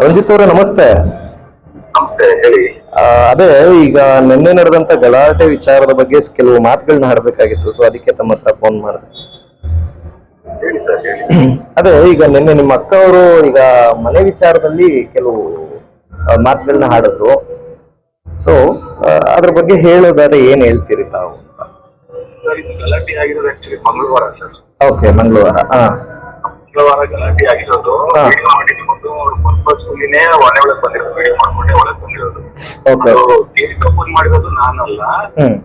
ರಂಜಿತ್ ಅವರೇ ನಮಸ್ತೆ. ನಮಸ್ತೆ, ಹೇಳಿ. ಅದೇ ಈಗ ನಿನ್ನೆ ನಡೆದಂತ ಗಲಾಟೆ ವಿಚಾರದ ಬಗ್ಗೆ ಕೆಲವು ಮಾತುಗಳನ್ನ ಆಡಬೇಕಾಗಿತ್ತು, ಸೊ ಅದಕ್ಕೆ ತಮ್ಮ ಹತ್ರ ಫೋನ್ ಮಾಡಿದೆ. ಹೇಳಿ ಸರ್, ಹೇಳಿ. ಅದೇ ಈಗ ನಿನ್ನೆ ನಿಮ್ಮ ಅಕ್ಕ ಅವರು ಈಗ ಮನೆ ವಿಚಾರದಲ್ಲಿ ಕೆಲವು ಮಾತುಗಳನ್ನ ಆಡಿದ್ರು. ಸೊ ಅದ್ರ ಬಗ್ಗೆ ಹೇಳೋದಾದ್ರೆ ಏನ್ ಹೇಳ್ತೀರಿ ತಾವು? ಸರ್, ಇದು ಗಲಾಟೆ ಆಗಿರೋದು ಆಕ್ಚುಲಿ ಮಂಗಳವಾರ ಸರ್. ಓಕೆ, ಮಂಗಳವಾರ. ಮಂಗಳವಾರ ಗಲಾಟೆ ಆಗಿರೋದು. ವಿಡಿಯೋ ಮಾಡಿಟ್ಕೊಂಡು ಪರ್ಪಸ್ಫುಲ್ಲಿನೇ ಮನೆ ಒಳಗೆ ಬಂದಿರೋದು, ವಿಡಿಯೋ ಮಾಡ್ಕೊಂಡೆ ಒಳಗೆ ಬಂದಿರೋದು. ಗೇಟ್ ಓಪನ್ ಮಾಡಿರೋದು ನಾನಲ್ಲ,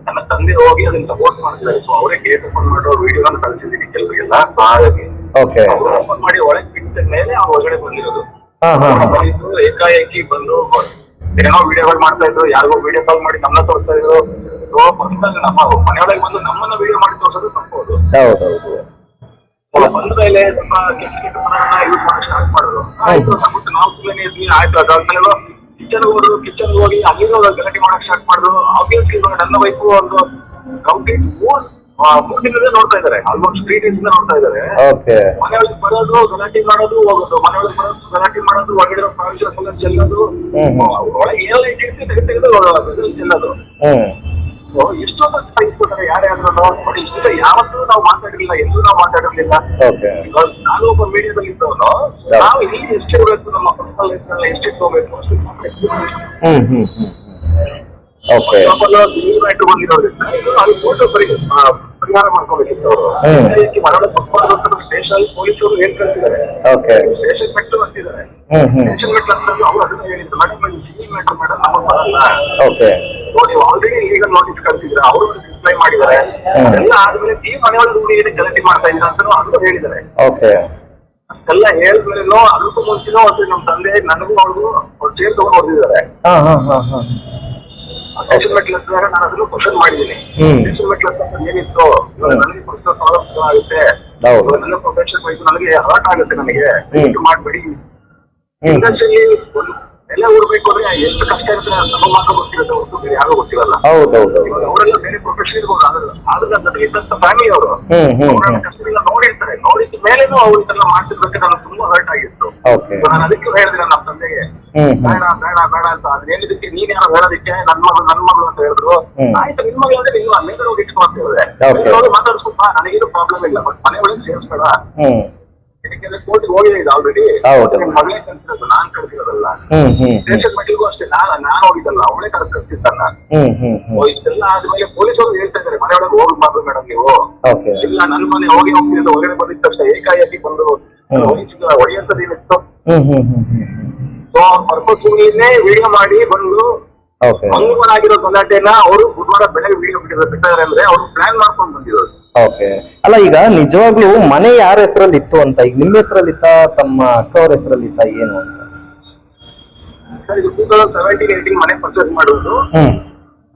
ನನ್ನ ತಂದೆ ಹೋಗಿ ಅದನ್ನ ಸಪೋರ್ಟ್ ಮಾಡ್ತಾರೆ. ಸೊ ಅವರೇ ಗೇಟ್ ಓಪನ್ ಮಾಡೋ ವಿಡಿಯೋನ ಕಳಿಸಿದೀನಿ ಕೆಲವರಿಗೆಲ್ಲ. ಹಾಗಾಗಿ ಓಪನ್ ಮಾಡಿ ಒಳಗೆ ಬಿಟ್ಟ ಮೇಲೆ ಅವ್ರು ಹೊರಗಡೆ ಬಂದಿರೋದು. ಏಕಾಏಕಿ ಬಂದು ಏನೋ ವಿಡಿಯೋಗಳು ಮಾಡ್ತಾ ಇದ್ರು, ಯಾರಿಗೋ ವಿಡಿಯೋ ಕಾಲ್ ಮಾಡಿ ನಮ್ಮನ್ನ ತೋರಿಸ್ತಾ ಇದ್ರು. ಸೊ ನಮ್ಮ ಮನೆಯೊಳಗೆ ಬಂದು ನಮ್ಮನ್ನ ವಿಡಿಯೋ ಮಾಡಿ ತೋರಿಸೋದು ತಪ್ಪೋದು. ಬಂದ ಮೇಲೆ ನಮ್ಮ ಕೆಟ್ಟ ಯೂಸ್ ಮಾಡಕ್ ಸ್ಟಾರ್ಟ್ ಮಾಡಿದ್ರು. ಆಯ್ತು, ನಾವು ಸುಮ್ಮನೆ ಇದ್ವಿ. ಆಯ್ತು, ಅದಾದ್ಮೇಲೆ ಕಿಚನ್ ಹೋಗಿ ಅಲ್ಲಿರೋ ಗಲಾಟೆ ಮಾಡಕ್ ಸ್ಟಾರ್ಟ್ ಮಾಡಿದ್ರು. ಆಬ್ವಿಯಸ್ಲಿ ನನ್ನ ವೈಫು ಒಂದು ಕಂಪ್ಲೀಟ್ ಮೂರ್ ದಿನದಿಂದ ನೋಡ್ತಾ ಇದಾರೆ. ಆಲ್ಮೋಸ್ಟ್ 3 days ನೋಡ್ತಾ ಇದಾರೆ. ಮನೆಯೊಳಗೆ ಬರೋದು, ಗಲಾಟೆ ಮಾಡೋದು, ಹೋಗೋದು, ಮನೆಯೊಳಗೆ ಬರೋದು, ಗಲಾಟೆ ಮಾಡೋದು, ಹೊರಗಡೆ ಪ್ರಾವಿಷನ್ಸ್ ಎಲ್ಲ ಚೆಲ್ಲೋದು, ಒಳಗೆ ಏನೆಲ್ಲ ಇಟ್ಟಿರ್ತೀವಿ ತೆಗೆದು ಚೆಲ್ಲೋದು. ಎಷ್ಟೊಂದು ಇಸ್ಕೊತಾರೆ ಯಾರ್ಯಾರು. ಇಷ್ಟ ಯಾವತ್ತೂ ನಾವು ಮಾತಾಡಿರ್ಲಿಲ್ಲ, ಎಲ್ಲೂ ನಾವು ಮಾತಾಡಿರ್ಲಿಲ್ಲ. ನಾನು ಒಬ್ಬ ಮೀಡಿಯಾದಲ್ಲಿ ಇದ್ದವನು. ನಾವು ಇಲ್ಲಿ ಎಷ್ಟು ಇರಬೇಕು, ನಮ್ಮ ಪರ್ಸನಲ್ ಲೈಫ್ ಎಷ್ಟು ಇಟ್ಕೋಬೇಕು ಅಷ್ಟು ಬಂದಿರೋದ್ರಿಂದ ಅದು ಫೋಟೋ ಪರಿಹಾರ ಮಾಡ್ಕೋಬೇಕಿತ್ತು ಅವರು. ಮರಳ ಸ್ಟೇಷನ್ ಪೊಲೀಸರು ಏನ್ ಕಳ್ಸಿದ್ದಾರೆ, ಸ್ಟೇಷನ್ ಮೆಟ್ಟು ಬರ್ತಿದ್ದಾರೆ. ಸ್ಟೇಷನ್ ಮೆಟ್ಟು ಅಂತಂದ್ರೆ ಅವ್ರು ಅದನ್ನ ಹೇಳಿದ್ರು, ಮೇಡಮ್ ಸಿವಿಲ್ ಮ್ಯಾಟರ್ ಮೇಡಮ್ ನಮಗೆ ಬರಲ್ಲ. ನೀವು ಆಲ್ರೆಡಿ ಲೀಗಲ್ ನೋಟಿಸ್ ಕಳ್ಸಿದ್ರೆ ಅವರು ರಿಪ್ಲೈ ಮಾಡಿದ್ದಾರೆ. ಎಲ್ಲ ಆದ್ಮೇಲೆ ಈ ಮನೆಯೊಳಗೆ ಏನು ಗಲಾಟೆ ಮಾಡ್ತಾ ಇದ್ದೀರಾ ಅಂತ ಅದು ಹೇಳಿದ್ದಾರೆ. ಅಷ್ಟೆಲ್ಲ ಹೇಳಿದ್ಮೇಲೆ ಅದಕ್ಕೂ ಮುಂಚೆನೂ ಒಂದು ನಮ್ಮ ತಂದೆ ನನಗೂ ಅವ್ರಿಗೂ ಅವ್ರು ಚೇರ್ ತಗೊಂಡು ಹೊಡೆದಿದ್ದಾರೆ. ಸ್ಟೇಷನ್ ಮೆಟ್ಲ್ ಹತ್ತಿರ ನಾನು ಅದನ್ನು ಕ್ವಶನ್ ಮಾಡಿದ್ದೀನಿ. ಸ್ಟೇಷನ್ ಮೆಟ್ಲ್ ಹತ್ರ ಏನಿತ್ತು, ನನಗೆ ಪರ್ಸನಲ್ ಪ್ರಾಬ್ಲಮ್ ಆಗುತ್ತೆ, ನನ್ನ ಪ್ರೊಫೆಷನ್ ವೈಸು ನನಗೆ ಹರ್ಟ್ ಆಗುತ್ತೆ, ನನಗೆ ಮಾಡಬೇಡಿ. ಇಂಡಸ್ಟ್ರಿಯಲ್ಲಿ ಎಲ್ಲ ಊರ್ಬೇಕು ಅಂದ್ರೆ ಎಷ್ಟು ಕಷ್ಟ ಇರುತ್ತೆ ನಮ್ಮ ಮಾತ್ರ ಗೊತ್ತಿರುತ್ತೆ, ಹೊರತು ಬೇರೆ ಯಾರು ಗೊತ್ತಿರಲ್ಲ. ಅವರೆಲ್ಲ ಬೇರೆ ಪ್ರೊಫೆಷನ್ ಇರ್ಬೋದು, ಆದ್ರೆ ನನಗೆ ಇದ್ದಂತ ಫ್ಯಾಮಿಲಿ ಅವರು ಕಷ್ಟದಿಂದ ನೋಡಿರ್ತಾರೆ. ನೋಡಿದ ಮೇಲೇನು ಅವ್ರು ಇದೆಲ್ಲ ಮಾಡ್ತಿರ್ಬೇಕು. ನನಗೆ ತುಂಬಾ ಹರ್ಟ್ ಆಗಿತ್ತು. ನಾನು ಅದಕ್ಕೆ ಹೇಳಿದ್ರೆ ನಮ್ಮ ತಂದೆಗೆ ಬೇಡ ಬೇಡ ಬೇಡ ಅಂತ. ಅದ್ ಹೇಳಿದಕ್ಕೆ ನೀನ್ ಯಾರು ಹೇಳೋದಕ್ಕೆ ನನ್ನ ಮಗಳು ಅಂತ ಹೇಳಿದ್ರು. ಆಯ್ತು, ನಿನ್ ಮಗಳು ಅಂದ್ರೆ ನೀವು ಅಲ್ಲಿಂದ ಹೋಗಿ ಇಟ್ಕೊ ಅಂತ ಹೇಳಿದ್ರೆ ಮಾತಾಡ್ಸ್ಕೊಪ್ಪ, ನನಗೇನು ಪ್ರಾಬ್ಲಮ್ ಇಲ್ಲ, ಬಟ್ ಮನೆ ಒಳಗೆ ಸೇರಿಸ್ಬೇಡ. ಯಾಕೆಂದ್ರೆ ಕೋರ್ಟ್ಗೆ ಹೋಗಿದೆ ಇದು ಆಲ್ರೆಡಿ. ಮಗಳೇ ಕಳ್ಸಿರೋದು, ನಾನ್ ಕಳ್ಸಿರೋದಲ್ಲ. ಸ್ಟೇಷನ್ ಮೆಟ್ಲಿಗೂ ಅಷ್ಟೇ, ನಾನು ಹೋಗಿದ್ದಲ್ಲ, ಅವಳೇ ಕಳ್ಸಿದ್ದನ್ನ. ಇಷ್ಟೆಲ್ಲ ಆದ್ಮೇಲೆ ಪೊಲೀಸರು ಹೇಳ್ತಾ ಇದಾರೆ ಮನೆಯೊಳಗೆ ಹೋಗ್ಬಾರ್ದು ಮೇಡಮ್ ನೀವು. ಇಲ್ಲ, ನನ್ನ ಮನೆ ಹೋಗಿ ಹೋಗ್ತಿದ್ದ ಹೊರಗಡೆ ಬಂದಿದ್ದ ತಕ್ಷಣ ಏಕಾಏಕಿ ಬಂದು ಹೊಡೆಯಂತದ್ದು ಏನಿತ್ತು. ಸೊ ಪರ್ಪಸ್ಫುಲ್ಲಿನೇ ವಿಡಿಯೋ ಮಾಡಿ ಬಂದು ಮಂಗಳವಾರ ಆಗಿರೋ ಗಲಾಟೆನ ಅವರು ಬುಧವಾರ ಬೆಳಗ್ಗೆ ವಿಡಿಯೋ ಬಿಟ್ಟಿದ್ದಾರೆ. ಅಂದ್ರೆ ಅವ್ರು ಪ್ಲಾನ್ ಮಾಡ್ಕೊಂಡು ಬಂದಿರೋದು. ಅಲ್ಲ, ಈಗ ನಿಜವಾಗ್ಲೂ ಮನೆ ಯಾರ ಹೆಸರಲ್ಲಿ ಇತ್ತು ಅಂತ, ಈಗ ನಿಮ್ಮ ಹೆಸರಲ್ಲಿ ಇತ್ತ, ತಮ್ಮ ಅಕ್ಕ ಅವ್ರ ಹೆಸರಲ್ಲಿ ಇತ್ತ, ಏನು ಅಂತ? ಸರ್, ಇದು 2017-18 ಮನೆ ಪರ್ಚೇಸ್ ಮಾಡೋದು.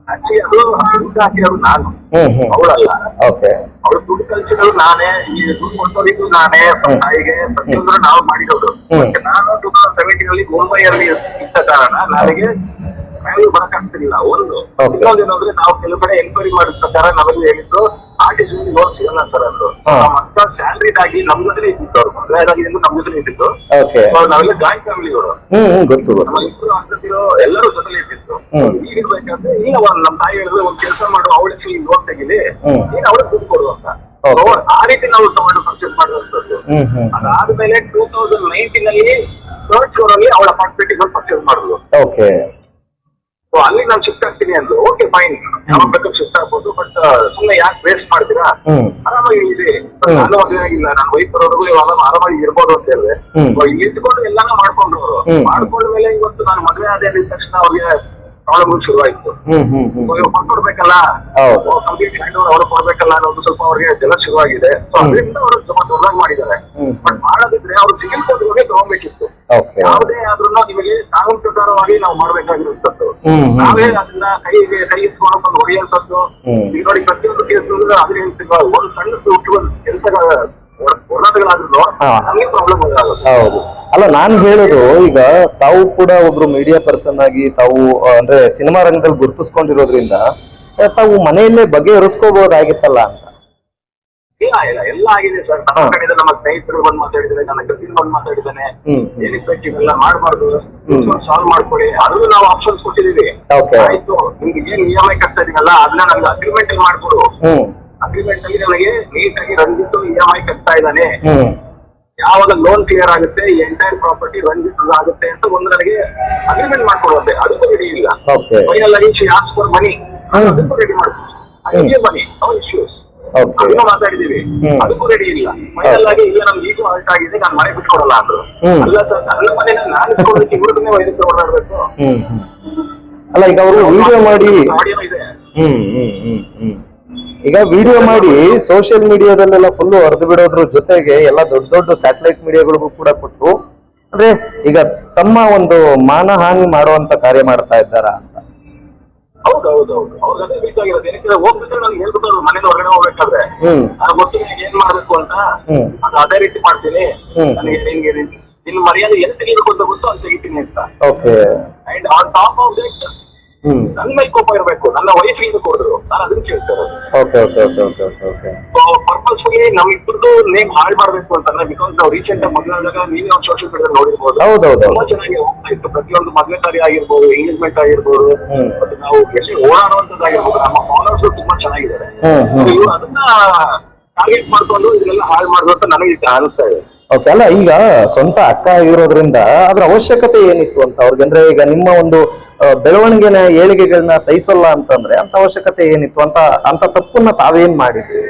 ಆಕ್ಚುಲಿ ಅದು ದುಡ್ಡು ಹಾಕಿರೋದು ನಾನು, ಅವಳಲ್ಲ. ಅವಳು ದುಡ್ಡು ಕಳಿಸಿರೋದು ನಾನೇ, ಈ ದುಡ್ಡು ಕೊಟ್ಟೋಗಿದ್ದು ನಾನೇ, ತಾಯಿಗೆ ಪ್ರತಿಯೊಂದು ನಾವು ಮಾಡಿರೋದು. ನಾನು 2017 ಮುಂಬೈಯಲ್ಲಿ ಇದ್ದ ಕಾರಣ ನನಗೆ ವ್ಯಾಲ್ಯೂ ಬರಕಾಗ್ತಿರ್ಲಿಲ್ಲ. ಇನ್ನೊಂದೇನಂದ್ರೆ ನಾವು ಕೆಲವು ಕಡೆ ಎನ್ಕ್ವೈರಿ ಮಾಡಿದ ಪ್ರಕಾರ ನಮಗೆ ಹೇಳಿದ್ದು ಆರ್ಟಿಸ್ಟ್ ಲೋನ್ ಸಿಗಲ್ಲ ಸರ್ ಅಂದ್ರು. ನಮ್ಮ ಅಕ್ಕ ಸ್ಯಾಲ್ರಿಡ್ ಆಗಿ ನಮ್ ಜೊತೆ ಇದ್ದಿತ್ತು, ಅವ್ರು ಮದುವೆ ಆದಾಗಿಂದ ನಮ್ ಜೊತೆ ಇದ್ದಿತ್ತು. ನಾವೆಲ್ಲ ಜಾಯಿಂಟ್ ಫ್ಯಾಮಿಲಿಗಳು, ನಮ್ಮ ಇಬ್ಬರು ಅಕ್ಕತಿರೋ ಎಲ್ಲರೂ ಜೊತೆಲಿ ಇದ್ದಿತ್ತು. ಈಗಿರ್ಬೇಕಂದ್ರೆ ಈಗ ನಮ್ ತಾಯಿ ಹೇಳಿದ್ರೆ ಒಂದ್ ಕೆಲಸ ಮಾಡು, ಅವಳಿಗೆ ಲೋನ್ ತೆಗಿಲಿ, ನೀನ್ ಅವ್ರಿಗೆ ದುಡ್ಡು ಕೊಡು ಅಂತ. ಆ ರೀತಿ ನಾವು ಟೊಮೆಟೊ ಪರ್ಚೇಸ್ ಮಾಡುವಂತದ್ದು. ಅದಾದ್ಮೇಲೆ 2019 ಥರ್ಡ್ ಫ್ಲೋರ್ ಅಲ್ಲಿ ಅವಳ ಅಪಾರ್ಟ್ಮೆಂಟ್ ಪರ್ಚೇಸ್ ಮಾಡುದು. ಅಲ್ಲಿ ನಾನು ಶಿಫ್ಟ್ ಆಗ್ತೀನಿ ಅಂದ್ರು. ಓಕೆ, ಫೈನ್, ಯಾವಾಗ ಬೇಕಾದ್ರೆ ಶಿಫ್ಟ್ ಆಗ್ಬೋದು, ಬಟ್ ಸುಮ್ಮನೆ ಯಾಕೆ ವೇಸ್ಟ್ ಮಾಡ್ತೀರಾ, ಆರಾಮಾಗಿ ಇದೆ. ನಾನು ಮದುವೆ ಆಗಿಲ್ಲ, ನನ್ನ ವೈಫ್ ಬರೋರ್ಗು ಇವಾಗ ಆರಾಮಾಗಿ ಇರ್ಬೋದು ಅಂತ ಹೇಳಿದ್ರೆ ಇಲ್ಲಿ ಇಟ್ಕೊಂಡು ಎಲ್ಲಾನು ಮಾಡ್ಕೊಂಡ್ರು. ಅವರು ಮಾಡ್ಕೊಂಡ ಮೇಲೆ ಇವತ್ತು ನಾನು ಮದುವೆ ಆದ ತಕ್ಷಣ ಅವ್ರಿಗೆ ಪ್ರಾಬ್ಲಮ್ ಶುರುವಾಯ್ತು. ಕೊಡ್ಬೇಕಲ್ಲ, ಕಂಪ್ಲೀಟ್ ಅವ್ರು ಕೊಡ್ಬೇಕಲ್ಲ ಅನ್ನೋದು ಸ್ವಲ್ಪ ಅವ್ರಿಗೆ ಜಲ ಶುರುವಾಗಿದೆ. ಸೊ ಅದರಿಂದ ಅವರು ಸ್ವಲ್ಪ ದೊಡ್ಡದಾಗಿ ಮಾಡಿದ್ದಾರೆ. ಬಟ್ ಮಾಡೋದಿದ್ರೆ ಅವ್ರು ಸಿವಿಲ್ ಕೋರ್ಟ್ಗೆ ತಗೊಂಡ್ಬೇಕಿತ್ತು. ಯಾವುದೇ ಆದ್ರೂ ನಿಮಗೆ ಕಾನೂನು ಪ್ರಕಾರವಾಗಿ ನಾವು ಮಾಡ್ಬೇಕಾಗಿರುವಂತದ್ದು. ನಾವೇ ಅದನ್ನ ಕೈ ಇಸ್ಕೊಂಡು ಹೊಡೆಯುವಂತದ್ದು. ಈಗ ನೋಡಿ, ಪ್ರತಿಯೊಂದು ಕೇಸ್ ಅದ್ರ ಹೇಳ್ತೀವಿ, ಒಂದು ಸಣ್ಣ ಹುಟ್ಟುವ ಕೆಲಸ ಹೋರಾಟಗಳಾದ್ರೂ ನಮಗೆ ಪ್ರಾಬ್ಲಮ್ ಆಗುತ್ತೆ. ಅಲ್ಲ, ನಾನ್ ಹೇಳೋದು ಈಗ ತಾವು ಕೂಡ ಒಬ್ರು ಮೀಡಿಯಾ ಪರ್ಸನ್ ಆಗಿ ತಾವು ಅಂದ್ರೆ ಸಿನಿಮಾ ರಂಗದಲ್ಲಿ ಗುರುತಿಸ್ಕೊಂಡಿರೋದ್ರಿಂದ ತಾವು ಮನೆಯಲ್ಲೇ ಬಗೆಹರಿಸ್ಕೋಬಹುದಾಗಿತ್ತಲ್ಲ ಅಂತ. ಇಲ್ಲ ಎಲ್ಲ ಆಗಿದೆ ಸರ್. ನಮ್ಮ ಕಡೆ ನಮ್ಮ ಸ್ನೇಹಿತರು ಬಂದು ಮಾತಾಡಿದ್ದಾರೆ, ನನ್ನ ಕಸಿನ್ ಬಂದು ಮಾತಾಡಿದ್ದಾನೆ. ಏನಕ್ಕೆ ಬೇಕು ಇವೆಲ್ಲ ಮಾಡಬಾರ್ದು, ಸಾಲ್ವ್ ಮಾಡ್ಕೊಳ್ಳಿ, ಅದನ್ನು ನಾವು ಆಪ್ಷನ್ಸ್ ಕೊಟ್ಟಿದೀವಿ. ಆಯ್ತು, ನಿಮ್ಗೆ ಏನ್ EMI ಕಟ್ತಾ ಇದೀನಲ್ಲ ಅದನ್ನ ನಮ್ಗೆ ಅಗ್ರಿಮೆಂಟ್ ಅಲ್ಲಿ ಮಾಡ್ಕೊಡು. ಅಗ್ರಿಮೆಂಟ್ ಅಲ್ಲಿ ನನಗೆ ನೀಟಾಗಿ ರಂಜಿತ್ತು EMI ಕಟ್ತಾ ಇದ್ದಾನೆ, ಯಾವಾಗ ಲೋನ್ ಕ್ಲಿಯರ್ ಆಗುತ್ತೆ ಎಂಟೈರ್ ಪ್ರಾಪರ್ಟಿ ರಂಜಿತ್ ಆಗುತ್ತೆ ಅಂತ ಒಂದು ನನಗೆ ಅಗ್ರಿಮೆಂಟ್ ಮಾಡ್ಕೊಡುವಂತೆ. ಅದಕ್ಕೂ ರೆಡಿ ಇಲ್ಲ. ಫೈನಲ್ ಆಗಿ ಶಿ ಆಸ್ಕ್ ಫಾರ್ ಮನಿ, ಅದಕ್ಕೂ ರೆಡಿ ಮಾಡ್ತೀವಿ. ಮನಿ ಅವರ್ ಇಶ್ಯೂಸ್ ಅದನ್ನ ಮಾತಾಡಿದೀವಿ, ಅದಕ್ಕೂ ರೆಡಿ ಇಲ್ಲ. ಫೈನಲ್ ಆಗಿ ಇಲ್ಲ ನಮ್ಗೆ ಈಗೂ ಹರ್ಟ್ ಆಗಿದೆ, ನಾನು ಮನೆ ಬಿಟ್ಕೊಡಲ್ಲ ಅಂದ್ರು. ಅಲ್ಲ ಸರ್, ನನ್ನ ಮನೆ ನಾನು ಇಟ್ಕೊಳ್ಳೋದಕ್ಕೆ ಇವ್ರನ್ನೇ ವೈದ್ಯಕ್ಕೆ ಓಡಾಡ್ಬೇಕು. ಅಲ್ಲ ಈಗ ಅವರು ವಿಡಿಯೋ ಮಾಡಿ ಈಗ ವಿಡಿಯೋ ಮಾಡಿ ಸೋಷಿಯಲ್ ಮೀಡಿಯಾದಲ್ಲೆಲ್ಲ ಫುಲ್ ಹರಿದು ಬಿಡೋದ್ರ ಜೊತೆಗೆ ಎಲ್ಲ ದೊಡ್ಡ ದೊಡ್ಡ ಸ್ಯಾಟಲೈಟ್ ಮೀಡಿಯಾಗಳಿಗೂ ಕೂಡ ಕೊಟ್ಟು ಅಂದ್ರೆ ಈಗ ತಮ್ಮ ಒಂದು ಮಾನಹಾನಿ ಮಾಡುವಂತ ಕಾರ್ಯ ಮಾಡ್ತಾ ಇದ್ದಾರಾ ಅಂತ. ಹೌದೌದೌದು, ಅವ್ರಿಗೆ ಬೇಕಾಗಿರೋದು ಏನಕ್ಕೆ ಹೋಗ್ಬೇಕಾದ್ರೆ ನಾನು ಹೇಳ್ಬಿಟ್ಟು ಮನೇಲಿ ಹೊರಗಡೆ ಹೋಗ್ಬೇಕಾದ್ರೆ ನಾನು ಗೊತ್ತು ಏನ್ ಮಾಡ್ಬೇಕು ಅಂತ, ಅದು ಅದೇ ರೀತಿ ಮಾಡ್ತೀನಿ. ನನಗೆ ನಿನ್ ಮರ್ಯಾದೆ ಎಲ್ಲಿ ತೆಗಿಬೇಕು ಅಂತ ಗೊತ್ತು ಅಲ್ಲಿ ತೆಗಿತೀನಿ ಅಂತ. And on top of that ನನ್ನ ಮೇಲೆ ಕೋಪ ಇರಬೇಕು, ನನ್ನ ವೈಫಿಗೆ ಕೊಡಿದ್ರು, ನಾನು ಅದನ್ನ ಕೇಳ್ತಾರೆ. ಪರ್ಪಸ್ಫುಲಿ ನಮ್ ಇಬ್ಬರದು ನೇಮ್ ಹಾಳು ಮಾಡ್ಬೇಕು ಅಂತಂದ್ರೆ, ಬಿಕಾಸ್ ನಾವು ರೀಸೆಂಟ್ ಆಗಿ ಮದುವೆ ಆದಾಗ ನೀವು ನಾವು ಸೋಷಿಯಲ್ ಮೀಡಿಯಾ ನೋಡಿರ್ಬೋದು, ತುಂಬಾ ಚೆನ್ನಾಗಿ ಹೋಗ್ತಾ ಇತ್ತು. ಪ್ರತಿಯೊಂದು ಮದುವೆ ಕಾರ್ಯ ಆಗಿರ್ಬೋದು, ಎಂಗೇಜ್ಮೆಂಟ್ ಆಗಿರ್ಬೋದು, ಮತ್ತೆ ನಾವು ಎಲ್ಲಿ ಓಡಾಡುವಂತದ್ದಾಗಿರ್ಬೋದು, ನಮ್ಮ ಫಾಲೋವರ್ಸ್ ತುಂಬಾ ಚೆನ್ನಾಗಿದ್ದಾರೆ. ಇವರು ಅದನ್ನ ಟಾರ್ಗೆಟ್ ಮಾಡ್ಕೊಂಡು ಇದನ್ನೆಲ್ಲ ಹಾಳು ಮಾಡುದು ಅಂತ ನನಗೆ ಅನಿಸ್ತಾ ಇದೆ. ಅಲ್ಲ ಈಗ ಸ್ವಂತ ಅಕ್ಕ ಆಗಿರೋದ್ರಿಂದ ಅದ್ರ ಅವಶ್ಯಕತೆ ಏನಿತ್ತು ಅಂತ ಅವ್ರಿಗೆ, ಅಂದ್ರೆ ಈಗ ನಿಮ್ಮ ಒಂದು ಬೆಳವಣಿಗೆನ ಏಳಿಗೆಗಳನ್ನ ಸಹಿಸಲ್ಲ ಅಂತಂದ್ರೆ ಅಂತ ಅವಶ್ಯಕತೆ ಏನಿತ್ತು ಅಂತ ತಪ್ಪನ್ನ ತಾವೇನ್ ಮಾಡಿದ್ರಿ?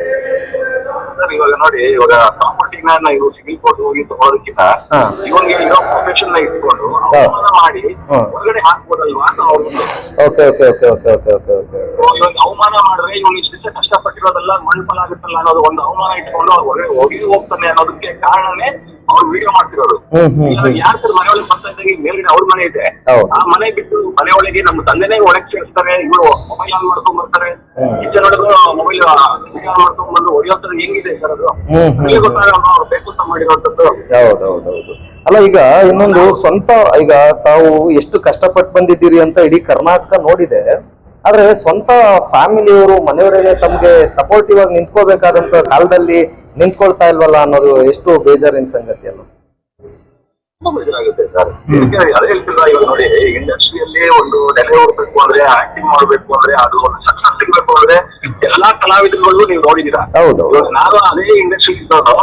ಇವಾಗ ನೋಡಿ, ಇವಾಗ ಪ್ರಾಪರ್ಟಿನ ಇವರು ಸಿವಿಲ್ ಕೋರ್ಟ್ ಹೋಗಿ ತಗೊಳೋದಕ್ಕಿಂತ ಇವನಿಗೆ ಇರೋ ಪ್ರೊಫೆಷನ್ ನ ಇಟ್ಕೊಂಡು ಅವಮಾನ ಮಾಡಿ ಹೊರಗಡೆ ಹಾಕ್ಬೋದಲ್ವಾ ಅಂತ ಅವ್ರದ್ದು. ಇವಾಗ ಅವಮಾನ ಮಾಡಿದ್ರೆ ಇವನು ಇಷ್ಟ ಕಷ್ಟಪಟ್ಟಿರೋದೆಲ್ಲ ಮಣ್ಣು ಆಗುತ್ತಲ್ಲ ಅನ್ನೋದು ಒಂದು ಅವಮಾನ ಇಟ್ಕೊಂಡು ಹೊರಗಡೆ ಹೋಗ್ತಾನೆ ಅನ್ನೋದಕ್ಕೆ ಕಾರಣನೇ ಅವ್ರು ವಿಡಿಯೋ ಮಾಡ್ತಿರೋದು. ಯಾರು ಸರ್ ಮನೆ ಒಳಗೆ ಬರ್ತಾ ಇದ್ದಂಗೆ ಮೇಲ್ಗಡೆ ಅವ್ರ ಮನೆ ಇದೆ, ಆ ಮನೆ ಬಿಟ್ಟು ಮನೆ ಒಳಗೆ ನಮ್ಮ ತಂದೆನೇ ಒಳಗೆ ಸೇರಿಸ್ತಾರೆ. ಇವರು ಮೊಬೈಲ್ ಆನ್ ಮಾಡ್ಕೊಂಡ್ ಬರ್ತಾರೆ, ಕಿಚನ್ ಒಳಗೆ ಮೊಬೈಲ್ ವಿಡಿಯೋ ಆನ್ ಮಾಡ್ಕೊಂಡ್ ಬಂದು ಹೊಡೆಯೋಂಥದ್ದು ಹೆಂಗಿದೆ ಸರ್ ಅದು? ಗೊತ್ತಾಗಲ್ಲ ಅವ್ರು ಬೇಕು ಅಂತ ಮಾಡಿರೋಂಥದ್ದು. ಹೌದೌದೌದು. ಅಲ್ಲ ಈಗ ಇನ್ನೊಂದು ಸ್ವಂತ, ಈಗ ತಾವು ಎಷ್ಟು ಕಷ್ಟಪಟ್ಟು ಬಂದಿದ್ದೀರಿ ಅಂತ ಇಡೀ ಕರ್ನಾಟಕ ನೋಡಿದೆ, ಆದ್ರೆ ಸ್ವಂತ ಫ್ಯಾಮಿಲಿಯವರು ಮನೆಯವರೇ ತಮ್ಗೆ ಸಪೋರ್ಟಿವ್ ಆಗಿ ನಿಂತ್ಕೋಬೇಕಾದಂತ ಕಾಲದಲ್ಲಿ ನಿಂತ್ಕೊಳ್ತಾ ಇಲ್ವಲ್ಲ ಅನ್ನೋದು ಎಷ್ಟು ಬೇಜಾರಿನ ಸಂಗತಿ ಅಲ್ಲ? ಬೇಜಾರಾಗುತ್ತೆ ಸರ್. ಅದೇ ಹೇಳ್ತಿಲ್ಲ, ಇವಾಗ ನೋಡಿ ಇಂಡಸ್ಟ್ರಿಯಲ್ಲಿ ಒಂದು ನೆಲೆ ಹೋಗ್ಬೇಕು ಅಂದ್ರೆ, ಆಕ್ಟಿಂಗ್ ಮಾಡ್ಬೇಕು ಅಂದ್ರೆ, ಅದು ಒಂದು ಸಕ್ಸಸ್ ಸಿಗ್ಬೇಕು ಅಂದ್ರೆ ಎಲ್ಲಾ ಕಲಾವಿದರುಗಳು ನೀವು ನೋಡಿದೀರಾ. ಹೌದು, ನಾನು ಅದೇ ಇಂಡಸ್ಟ್ರಿ ಇದ್ದವನು.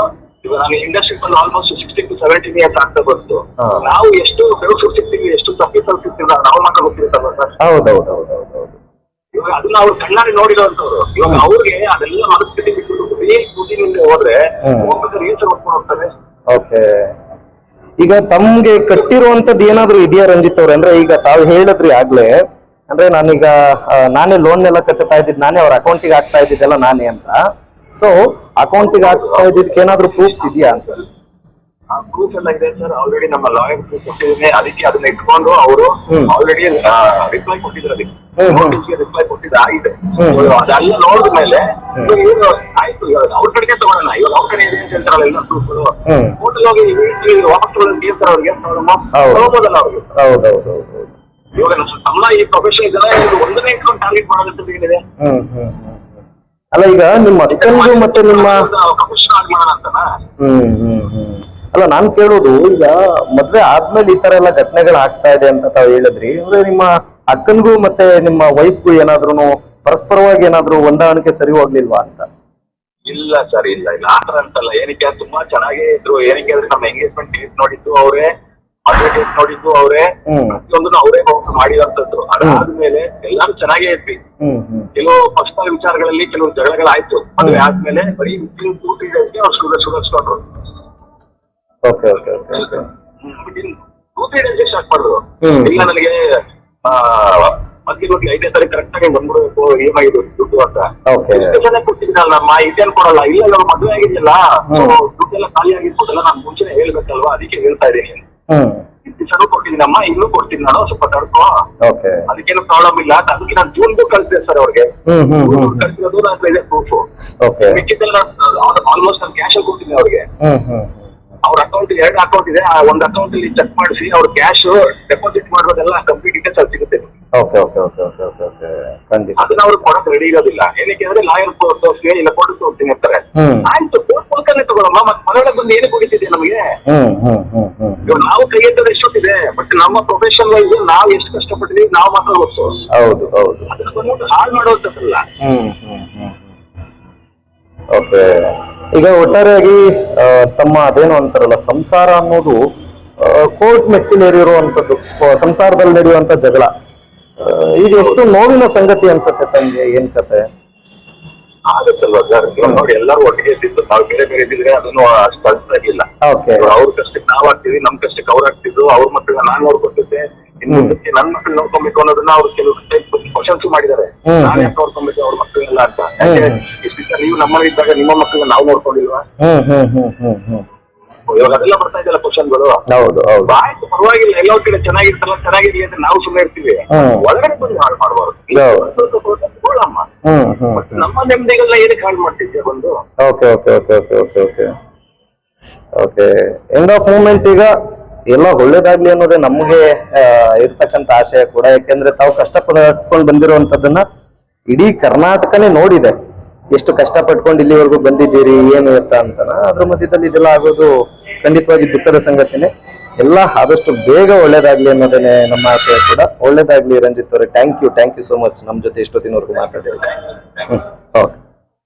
ಇವಾಗ ನಾನು ಇಂಡಸ್ಟ್ರಿ ಬಂದು ಆಲ್ಮೋಸ್ಟ್ 16 to 17 years ಆಗ್ತಾ ಬಂತು. ನಾವು ಎಷ್ಟು ಬೆಳಕು ಸಿಗ್ತೀವಿ, ಎಷ್ಟು ತಪ್ಪಿಸಲು ಸಿಗ್ತೀವಿ ನಾವು ಮಾತ್ರ ಗೊತ್ತಿರ್ತಲ್ಲ ಸರ್. ಹೌದೌದೌದೌದು. ಇವಾಗ ಅದನ್ನ ಅವ್ರು ಕಣ್ಣಾರಿ ನೋಡಿರೋಂಥವ್ರು. ಇವಾಗ ಅವ್ರಿಗೆ ಅದೆಲ್ಲ ಮನಸ್ಥಿತಿ ಬಿಟ್ಟು ಕೂತಿನಿಂದ ಹೋದ್ರೆ ರೀಲ್ಸ್ ಹೊಡ್ಕೊಂಡು ಹೋಗ್ತಾರೆ. ಓಕೆ, ಈಗ ತಮ್ಗೆ ಕಟ್ಟಿರುವಂತದ್ದು ಏನಾದ್ರು ಇದೆಯಾ ರಂಜಿತ್ ಅವ್ರೆ? ಅಂದ್ರೆ ಈಗ ತಾವು ಹೇಳಿದ್ರಿ ಆಗ್ಲೇ, ಅಂದ್ರೆ ನಾನೀಗ ನಾನೇ ಲೋನ್ ಎಲ್ಲ ಕಟ್ಟುತ್ತಾ ಇದ್ದಿದ್ದು ನಾನೇ, ಅವ್ರ ಅಕೌಂಟಿಗೆ ಆಗ್ತಾ ಇದ್ದಿದ್ದೆಲ್ಲ ನಾನೇ ಅಂತ. ಸೊ ಅಕೌಂಟಿಗೆ ಆಗ್ತಾ ಇದ್ದಿದ್ದಕ್ಕೆ ಏನಾದ್ರು ಪ್ರೂಫ್ಸ್ ಇದೆಯಾ ಅಂತ? ಪ್ರೂಫ್ ಎಲ್ಲ ಇದೆ ಸರ್, ಆಲ್ರೆಡಿ ನಮ್ಮ ಲಾಯರ್ ಕೊಟ್ಟಿದ್ದೇನೆ. ಅದಕ್ಕೆ ಅದನ್ನ ಇಟ್ಕೊಂಡು ಅವರು ಆಲ್ರೆಡಿ ರಿಪ್ಲೈ ಕೊಟ್ಟಿದ್ರು, ಅದಕ್ಕೆ ನೋಟಿಸ್ಗೆ ರಿಪ್ಲೈ ಕೊಟ್ಟಿದ್ದು ಆಗಿದೆ. ಅದೆಲ್ಲ ನೋಡಿದ ಮೇಲೆ ಇವರು ಆಯ್ತು, ಇವಾಗ ಅವ್ರ ಕಡೆಗೆ ತಗೊಳ್ಳೋಣ, ಇವಾಗ ಅವ್ರ ಕಡೆ ಇದೆ ಅಂತ ಹೇಳ್ತಾರಲ್ಲ ಎಲ್ಲ ಪ್ರೂಫ್ಗಳು. ಹೋಟೆಲ್ ಹೋಗಿ ವಾಪಸ್ ತೀರ್ತಾರೆ ಅವ್ರಿಗೆ, ತಗೋಬೋದಲ್ಲ ಅವ್ರಿಗೆ. ಇವಾಗ ನಮ್ಮ ಈ ಪ್ರೊಫೆಷನ್ ಇದೆಲ್ಲ ಒಂದನೇ ಇಟ್ಕೊಂಡು ಟಾರ್ಗೆಟ್ ಮಾಡೋದಂತ ಏನಿದೆ? ಅಲ್ಲ ಈಗ ನಿಮ್ಮ ಅಕ್ಕನಿಗೂ ಮತ್ತೆ ನಿಮ್ಮ ಪ್ರೊಫೆಷನ್ ಆಗಿ ಮಾಡೋಣ ಅಂತನಾ? ಅಲ್ಲ ನಾನ್ ಕೇಳೋದು, ಈಗ ಮದ್ವೆ ಆದ್ಮೇಲೆ ಈ ತರ ಎಲ್ಲ ಘಟನೆಗಳು ಆಗ್ತಾ ಇದೆ ಅಂತ ತಾವು ಹೇಳಿದ್ರಿ, ಅಂದ್ರೆ ನಿಮ್ಮ ಅಕ್ಕನಿಗೂ ಮತ್ತೆ ನಿಮ್ಮ ವೈಫ್ಗೂ ಏನಾದ್ರು ಪರಸ್ಪರವಾಗಿ ಏನಾದ್ರು ಹೊಂದಾಣಿಕೆ ಸರಿ ಹೋಗ್ಲಿಲ್ವಾ ಅಂತ? ಇಲ್ಲ ಸರ್, ಇಲ್ಲ ಇಲ್ಲ ಆತರ ಅಂತಲ್ಲ. ಏನಕ್ಕೆ ತುಂಬಾ ಚೆನ್ನಾಗೇ ಇದ್ರು. ಏನಕ್ಕೆ ಅಂದ್ರೆ ನಮ್ಮ ಎಂಗೇಜ್ಮೆಂಟ್ ಡೇಟ್ ನೋಡಿದ್ದು ಅವರೇ, ಮದುವೆ ಡೇಟ್ ನೋಡಿದ್ದು ಅವರೇ, ಪ್ರತಿಯೊಂದು ಅವರೇ ಮಾಡಿರೋಂಥದ್ದು. ಅದಾದ್ಮೇಲೆ ಎಲ್ಲಾರು ಚೆನ್ನಾಗೇ ಇದ್ವಿ. ಕೆಲವು ಪರ್ಸನಲ್ ವಿಚಾರಗಳಲ್ಲಿ ಕೆಲವು ಜಗಳಗಳಾಯ್ತು. ಮದುವೆ ಆದ್ಮೇಲೆ ಬರೀ 2-3 days ಅವ್ರು ಸುಧಾರಿಸ್ಕೊಂಡ್ರು. Okay okay okay okay. 2-3 days start ಮಾಡಿದ್ರು. ಇಲ್ಲ ನನಗೆ ಮಧ್ಯೆ 5ನೇ ತಾರೀಕು ಕರೆಕ್ಟ್ ಆಗಿ ಬಂದ್ಬಿಡ್ಬೇಕು EMI ದುಡ್ಡು ಅಂತ ಕೊಟ್ಟಿದ್ದೀನಲ್ಲ, ನಮ್ಮ ಇದೇನು ಕೊಡಲ್ಲ. ಇಲ್ಲ ನಾವು ಮದುವೆ ಆಗಿದ್ಯಲ್ಲ, ದುಡ್ಡೆಲ್ಲ ಖಾಲಿ ಆಗಿರ್ಬೋದಲ್ಲ, ನಾನು ಮುಂಚೆನೆ ಹೇಳ್ಬೇಕಲ್ವಾ, ಅದಕ್ಕೆ ಹೇಳ್ತಾ ಇದ್ದೀನಿ. ಸಣ್ಣ ಕೊಟ್ಟಿದ್ದೀನಮ್ಮ, ಇನ್ನೂ ಕೊಡ್ತೀನಿ ನಾನು, ಸ್ವಲ್ಪ ತಡ್ಕೋ, ಅದಕ್ಕೇನು ಪ್ರಾಬ್ಲಮ್ ಇಲ್ಲ. ಅದಕ್ಕೆ ನಾನು ಜೂನ್ಗೂ ಕಳ್ಸಿದೆ ಸರ್ ಅವ್ರಿಗೆ. ಕಳ್ಸಿರೋದು ನನ್ನ ಇದೆ ಪ್ರೂಫ್. ಮಿಕ್ಕಿದ್ದೆಲ್ಲ ಆಲ್ಮೋಸ್ಟ್ ನಾನು ಕ್ಯಾಶ್ ಅಲ್ಲಿ ಕೊಟ್ಟಿದ್ದೀನಿ ಅವ್ರಿಗೆ. ಅವ್ರ ಅಕೌಂಟ್ 2 ಅಕೌಂಟ್ ಇದೆ, ಒಂದು ಅಕೌಂಟ್ ಅಲ್ಲಿ ಚೆಕ್ ಮಾಡಿಸಿ ಅವ್ರ ಕ್ಯಾಶ್ ಡೆಪಾಸಿಟ್ ಮಾಡೋದೆಲ್ಲ ಕಂಪ್ಲೀಟ್ ಡೀಟೇಲ್ಸ್ ಅಲ್ಲಿ ಸಿಗುತ್ತೆ. Okay okay okay okay okay okay. ಖಂಡಿತ. ಅದನ್ನ ಅವ್ರು ಕೊಡಕ್ ರೆಡಿ ಇರೋದಿಲ್ಲ. ಏನಕ್ಕೆ ಅಂದ್ರೆ ಲಾಯರ್ ತೋರಿಸ್ತೀನಿ ಇಲ್ಲ ಕೋರ್ಟ್ ತೋರಿಸ್ತೀನಿ ಅಂತಾರೆ. ಆಯ್ತು ಕೋರ್ಟ್ ಮೂಲಕನೇ ತಗೊಳಮ್ಮ, ಮತ್ತೆ ಮನೆಯೊಳಗೆ ಬಂದು ಏನು ಕುಡಿತಿದೆ ನಮಗೆ. ಇವಾಗ ನಾವು ಕೈ ಎತ್ತದ ಎಷ್ಟೊತ್ತಿದೆ, ಬಟ್ ನಮ್ಮ ಪ್ರೊಫೆಷನ್ ವೈಸ್ ನಾವು ಎಷ್ಟು ಕಷ್ಟಪಟ್ಟಿದೀವಿ ನಾವು ಮಾತ್ರ ಗೊತ್ತು. ಹೌದು ಹೌದು. ಅದನ್ನ ಬಂದ್ಬಿಟ್ಟು ಹಾಳು ಮಾಡುವಂತದ್ದಲ್ಲ. ಓಕೆ. ಈಗ ಒಟ್ಟಾರೆಯಾಗಿ ತಮ್ಮ ಅದೇನು ಅಂತಾರಲ್ಲ, ಸಂಸಾರ ಅನ್ನೋದು ಕೋರ್ಟ್ ಮೆಟ್ಟಿಲೇರಿರುವಂತದ್ದು, ಸಂಸಾರದಲ್ಲಿ ನಡೆಯುವಂತ ಜಗಳ, ಈಗ ಎಷ್ಟು ನೋವಿನ ಸಂಗತಿ ಅನ್ಸುತ್ತೆ ತಮ್ಗೆ? ಏನ್ ಕತೆ ಆಗುತ್ತಲ್ವಾ ಸರ್? ನೋಡಿ, ಎಲ್ಲರೂ ಒಟ್ಟಿಗೆ ಇದ್ದಿದ್ದು, ನಾವು ಬೇರೆ ಬೇರೆ ಇದ್ದಿದ್ರೆ ಅದನ್ನು ಅಷ್ಟು ಅನ್ಸಾಗಿಲ್ಲ. ಅವ್ರ ಕಷ್ಟಕ್ಕೆ ನಾವ್ ಆಗ್ತೀವಿ, ನಮ್ ಕಷ್ಟಕ್ಕೆ ಅವ್ರು ಆಗ್ತಿದ್ರು. ಅವ್ರ ಮಕ್ಕಳನ್ನ ನಾನ್ ನೋಡ್ಕೊತಿದ್ದೆ, ಇನ್ನು ನನ್ ಮಕ್ಳು ನೋಡ್ಕೊಬೇಕು ಅನ್ನೋದನ್ನ ಅವ್ರು ಕೆಲವು ಕ್ವಶನ್ಸ್ ಮಾಡಿದ್ದಾರೆ. ನಾನ್ ಯಾಕೆ ನೋಡ್ಕೊಬೇಕು ಅವ್ರ ಮಕ್ಕಳನ್ನೆಲ್ಲ ಅಂತ. ಇಷ್ಟ ನೀವು ನಮ್ಮಲ್ಲಿ ಇದ್ದಾಗ ನಿಮ್ಮ ಮಕ್ಕಳನ್ನ ನಾವು ನೋಡ್ಕೊಂಡಿಲ್ವಾ? ಇವಾಗ ಅದೆಲ್ಲ ಬರ್ತಾ ಇದೆಯಲ್ಲ ಕ್ವಶನ್ಗಳು. ಹೌದು ಹೌದು. ಆಯ್ತು, ಪರವಾಗಿಲ್ಲ, ಎಲ್ಲೋ ಕಡೆ ಚೆನ್ನಾಗಿರ್ತಲ್ಲ, ಚೆನ್ನಾಗಿರ್ಲಿ ಅಂತ ನಾವು ಸುಮ್ಮನೆ ಇರ್ತೀವಿ. ಒಳಗಡೆ ಬಂದು ಹಾಳು ಮಾಡಬಾರ್ದು. ನಮ್ಮ ನೆಮ್ಮದಿಗಳನ್ನ ಏನಕ್ಕೆ ಹಾಳು ಮಾಡ್ತಿದ್ದೆ ಬಂದು? Okay okay okay okay okay okay okay. End of moment ಈಗ ಎಲ್ಲ ಒಳ್ಳೇದಾಗ್ಲಿ ಅನ್ನೋದೇ ನಮ್ಗೆ ಇರ್ತಕ್ಕಂಥ ಆಶಯ ಕೂಡ. ಯಾಕೆಂದ್ರೆ ತಾವು ಕಷ್ಟಪಟ್ಕೊಂಡು ಬಂದಿರುವಂತದ್ದನ್ನ ಇಡೀ ಕರ್ನಾಟಕನೇ ನೋಡಿದೆ, ಎಷ್ಟು ಕಷ್ಟಪಟ್ಕೊಂಡು ಇಲ್ಲಿವರೆಗೂ ಬಂದಿದ್ದೀರಿ ಏನು ಅಂತ ಅಂತಾನ. ಅದ್ರ ಮಧ್ಯದಲ್ಲಿ ಇದೆಲ್ಲ ಆಗೋದು ಖಂಡಿತವಾಗಿ ದುಃಖದ ಸಂಗತಿನೇ. ಎಲ್ಲ ಆದಷ್ಟು ಬೇಗ ಒಳ್ಳೇದಾಗ್ಲಿ ಅನ್ನೋದೇನೆ ನಮ್ಮ ಆಶಯ ಕೂಡ. ಒಳ್ಳೇದಾಗ್ಲಿ ರಂಜಿತ್ ಅವರೇ. ಥ್ಯಾಂಕ್ ಯು ಸೋ ಮಚ್ ನಮ್ಮ ಜೊತೆ ಇಷ್ಟೊತ್ತಿನವರೆಗೂ ಮಾತಾಡಿದ್ರೆ. ಓಕೆ.